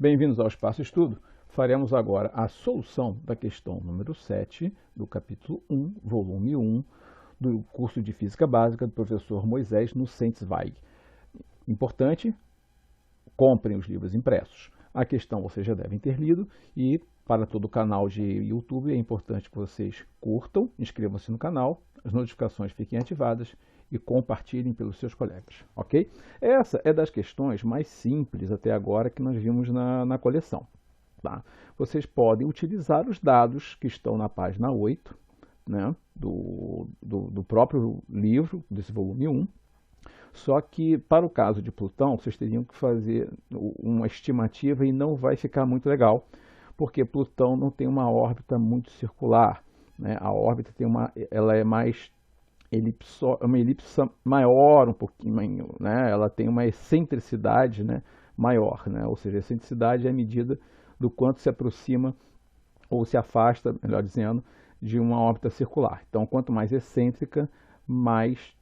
Bem-vindos ao Espaço Estudo. Faremos agora a solução da questão número 7 do capítulo 1, volume 1, do curso de Física Básica do professor Moisés Nussensweig. Importante, comprem os livros impressos. A questão vocês já devem ter lido e para todo o canal de YouTube é importante que vocês curtam, inscrevam-se no canal, as notificações fiquem ativadas e compartilhem pelos seus colegas, ok? Essa é das questões mais simples até agora que nós vimos na coleção. Tá? Vocês podem utilizar os dados que estão na página 8, né, do próprio livro, desse volume 1, só que para o caso de Plutão, vocês teriam que fazer uma estimativa e não vai ficar muito legal, porque Plutão não tem uma órbita muito circular, né? A órbita ela é mais uma elipse maior um pouquinho, né? Ela tem uma excentricidade, né, maior, né? Ou seja, a excentricidade é a medida do quanto se aproxima ou se afasta, melhor dizendo, de uma órbita circular. Então, quanto mais excêntrica, mais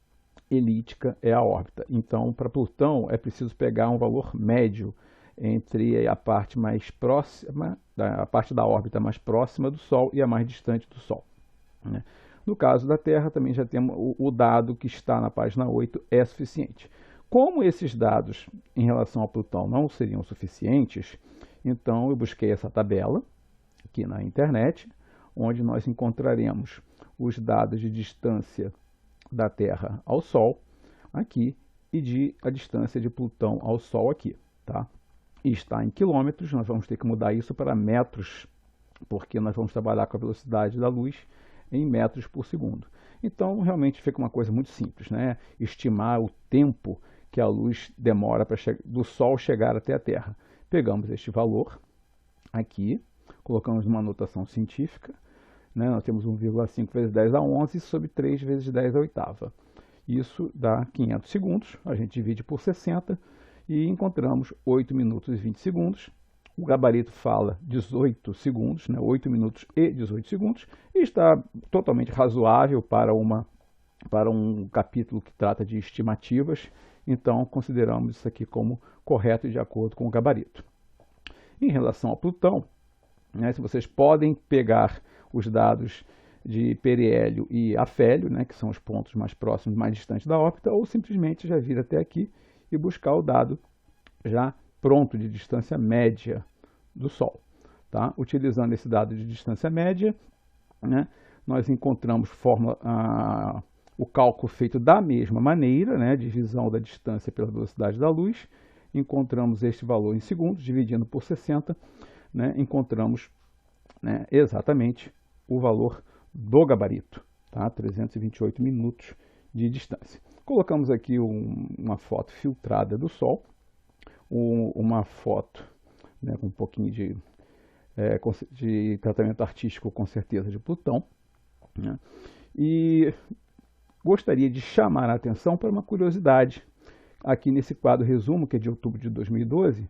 elíptica é a órbita. Então, para Plutão é preciso pegar um valor médio entre a parte mais próxima, a parte da órbita mais próxima do Sol e a mais distante do Sol, né? No caso da Terra, também já temos o dado que está na página 8 é suficiente. Como esses dados em relação a Plutão não seriam suficientes, então eu busquei essa tabela aqui na internet, onde nós encontraremos os dados de distância da Terra ao Sol aqui e a distância de Plutão ao Sol aqui, tá? E está em quilômetros, nós vamos ter que mudar isso para metros, porque nós vamos trabalhar com a velocidade da luz em metros por segundo. Então, realmente fica uma coisa muito simples, né? Estimar o tempo que a luz demora do Sol chegar até a Terra. Pegamos este valor aqui, colocamos numa notação científica, né? Nós temos 1,5 vezes 10 a 11 sobre 3 vezes 10 a oitava. Isso dá 500 segundos, a gente divide por 60 e encontramos 8 minutos e 20 segundos. O gabarito fala 18 segundos, né, 8 minutos e 18 segundos, e está totalmente razoável para um capítulo que trata de estimativas, então consideramos isso aqui como correto e de acordo com o gabarito. Em relação a Plutão, né, se vocês podem pegar os dados de periélio e afélio, né, que são os pontos mais próximos, mais distantes da órbita, ou simplesmente já vir até aqui e buscar o dado já pronto de distância média do Sol, tá? Utilizando esse dado de distância média, né, nós encontramos o cálculo feito da mesma maneira, né, divisão da distância pela velocidade da luz, encontramos este valor em segundos, dividindo por 60, né, encontramos, né, exatamente o valor do gabarito, tá? 328 minutos de distância. Colocamos aqui uma foto filtrada do Sol, uma foto, né, com um pouquinho de tratamento artístico, com certeza, de Plutão, né? E gostaria de chamar a atenção para uma curiosidade aqui nesse quadro resumo, que é de outubro de 2012,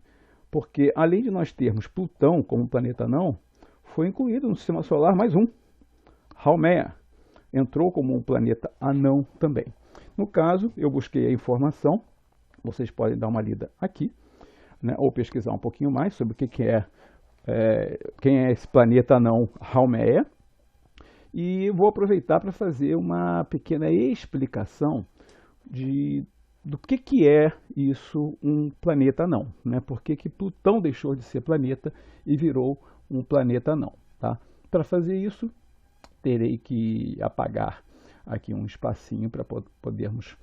porque além de nós termos Plutão como planeta anão, foi incluído no Sistema Solar mais um, Haumea, entrou como um planeta anão também. No caso, eu busquei a informação, vocês podem dar uma lida aqui, né, ou pesquisar um pouquinho mais sobre o que quem é esse planeta anão Haumea, e vou aproveitar para fazer uma pequena explicação do que é isso, um planeta anão, né? Por que Plutão deixou de ser planeta e virou um planeta anão, tá? Para fazer isso, terei que apagar aqui um espacinho para podermos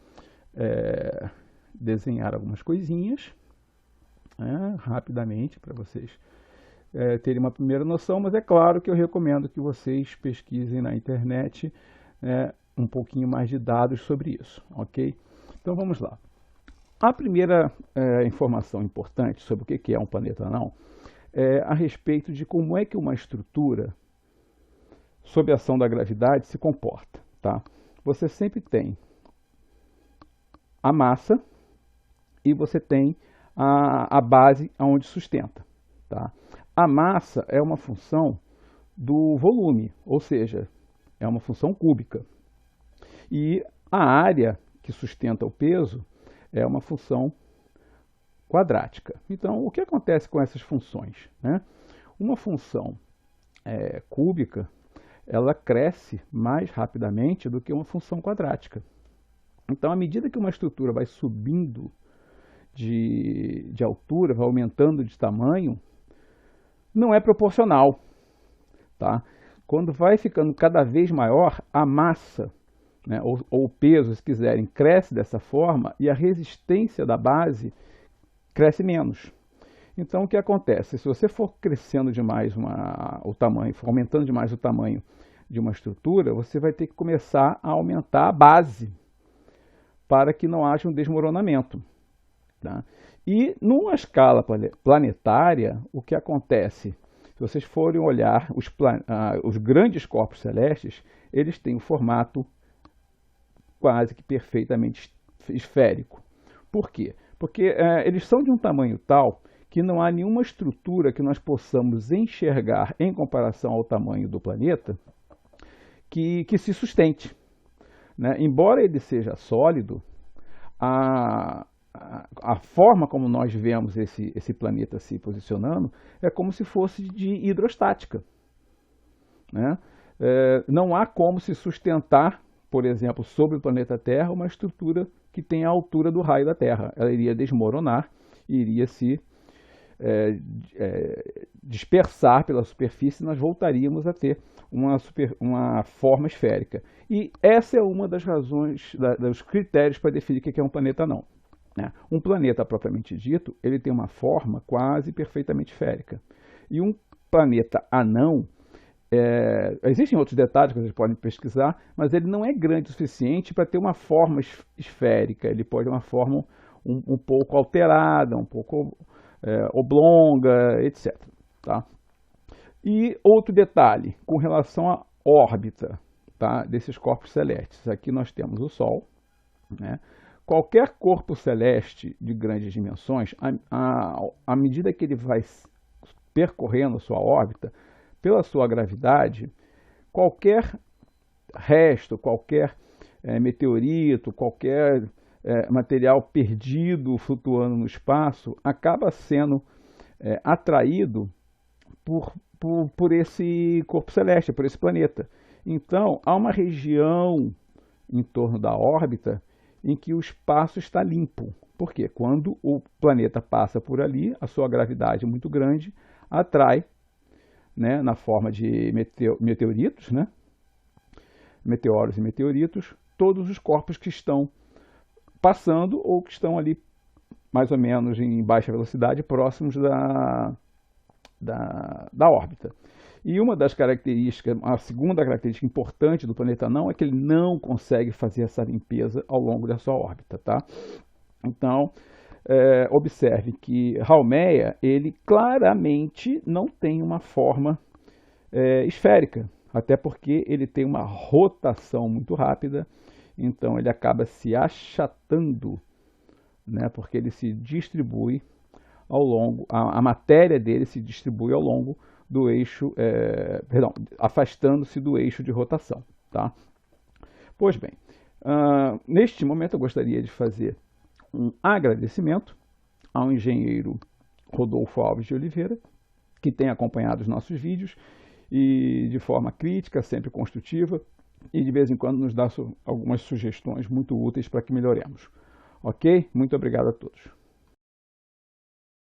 desenhar algumas coisinhas, rapidamente, para vocês terem uma primeira noção, mas é claro que eu recomendo que vocês pesquisem na internet um pouquinho mais de dados sobre isso, ok? Então vamos lá. A primeira informação importante sobre o que é um planeta anão é a respeito de como é que uma estrutura sob a ação da gravidade se comporta, tá? Você sempre tem a massa e você tem a base onde sustenta, tá? A massa é uma função do volume, ou seja, é uma função cúbica. E a área que sustenta o peso é uma função quadrática. Então, o que acontece com essas funções, né? Uma função cúbica, ela cresce mais rapidamente do que uma função quadrática. Então, à medida que uma estrutura vai subindo de altura, vai aumentando de tamanho, não é proporcional, tá? Quando vai ficando cada vez maior, a massa, né, ou o peso, se quiserem, cresce dessa forma e a resistência da base cresce menos. Então, o que acontece? Se você for crescendo demais o tamanho, for aumentando demais o tamanho de uma estrutura, você vai ter que começar a aumentar a base para que não haja um desmoronamento. Tá? E numa escala planetária, o que acontece? Se vocês forem olhar os grandes corpos celestes, eles têm um formato quase que perfeitamente esférico. Por quê? Porque eles são de um tamanho tal que não há nenhuma estrutura que nós possamos enxergar em comparação ao tamanho do planeta que se sustente. Né? Embora ele seja sólido, a forma como nós vemos esse planeta se posicionando é como se fosse de hidrostática. Né? Não há como se sustentar, por exemplo, sobre o planeta Terra, uma estrutura que tem a altura do raio da Terra. Ela iria desmoronar, iria se dispersar pela superfície e nós voltaríamos a ter uma forma esférica. E essa é uma das razões, dos critérios para definir o que é um planeta anão. Né? Um planeta propriamente dito, ele tem uma forma quase perfeitamente esférica. E um planeta anão, existem outros detalhes que vocês podem pesquisar, mas ele não é grande o suficiente para ter uma forma esférica. Ele pode ter uma forma um pouco alterada, um pouco oblonga, etc. Tá? E outro detalhe, com relação à órbita, tá, desses corpos celestes. Aqui nós temos o Sol. Né? Qualquer corpo celeste de grandes dimensões, à medida que ele vai percorrendo a sua órbita, pela sua gravidade, qualquer resto, qualquer meteorito, qualquer material perdido flutuando no espaço, acaba sendo atraído por esse corpo celeste, por esse planeta. Então, há uma região em torno da órbita em que o espaço está limpo. Por quê? Quando o planeta passa por ali, a sua gravidade é muito grande, atrai, né, na forma de meteoritos, né, meteoros e meteoritos, todos os corpos que estão passando ou que estão ali mais ou menos em baixa velocidade, próximos da órbita. E uma das características, a segunda característica importante do planeta anão é que ele não consegue fazer essa limpeza ao longo da sua órbita. Tá? Então, observe que Haumea, ele claramente não tem uma forma esférica, até porque ele tem uma rotação muito rápida, então ele acaba se achatando, né, porque ele se distribui ao longo, a matéria dele se distribui ao longo do eixo, afastando-se do eixo de rotação. Tá? Pois bem, neste momento eu gostaria de fazer um agradecimento ao engenheiro Rodolfo Alves de Oliveira, que tem acompanhado os nossos vídeos e de forma crítica, sempre construtiva, e de vez em quando nos dá algumas sugestões muito úteis para que melhoremos. Ok? Muito obrigado a todos.